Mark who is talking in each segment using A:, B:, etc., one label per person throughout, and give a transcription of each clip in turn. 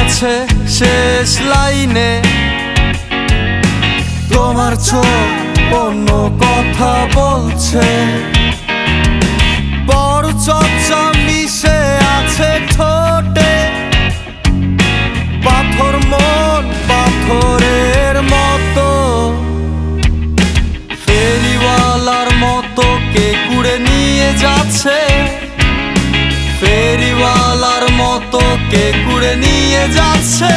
A: গেছে শেষ লাইনে। তোমার চোখ অন্য কথা বলছে, বড় চর্চা মিশে আছে ঠোঁটে। পাথর মন পাথরের মতো, ফেরিওয়ালার মতো কে কুড়ে নিয়ে যাচ্ছে। ফেরিওয়ালার মতো কে কুড়ে নিয়ে যাচ্ছে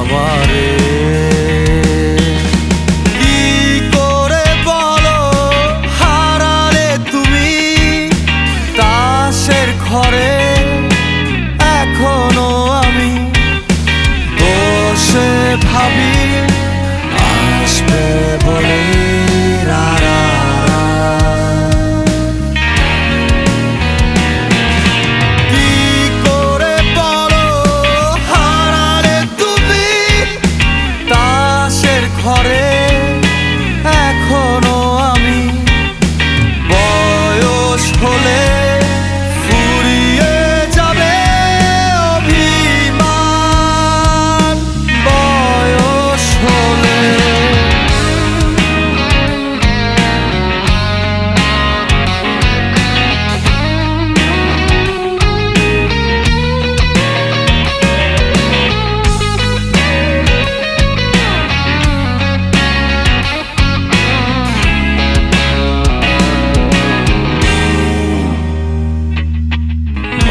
A: আমারে। কি করে বলো হারালে তুমি তাসের ঘরে? এখনো আমি বসে ভাবি আসবে বলে রারা। ঘরে এখনো আমি বয়স হলে ফুরিয়ে যাবে অভিমান। বয়স হলে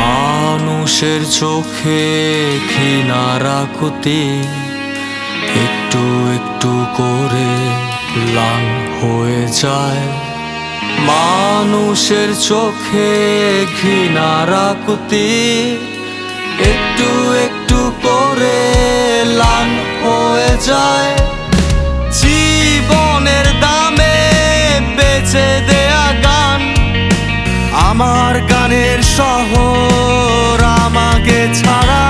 A: মানুষের চোখে ঘৃণার আকুতি একটু একটু করে ম্লান হয়ে যায়। মানুষের চোখে ঘৃণার আকুতি একটু একটু করে ম্লান হয়ে যায়। জীবনের দামে বেচে দেয়া গান, আমার গানের শহর আমাকে ছাড়া।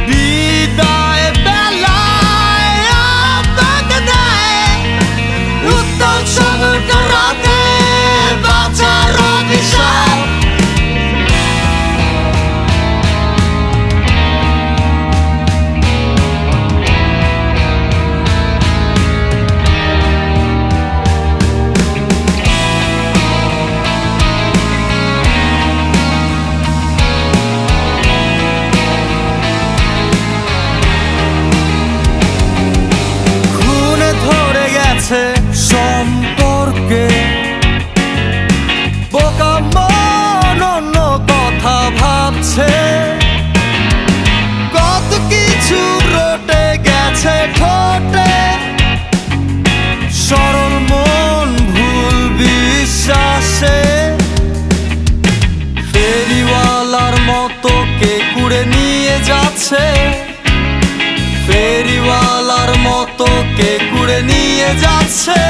A: বিদায় বেলায় আপনাকে দেয় উত্তর সমুদ্র রাতে বাঁচার অভিশাপ। সম্পর্কে বোকা মন অন্য কথা ভাবছে। কত কিছু রটে গেছে ঠোঁটে, সরল মন ভুল বিশ্বাসে। ফেরিওয়ালার মতো কে কুড়ে নিয়ে যাচ্ছে। ফেরিওয়ালার মতো কে কুড়ে নিয়ে যাচ্ছে।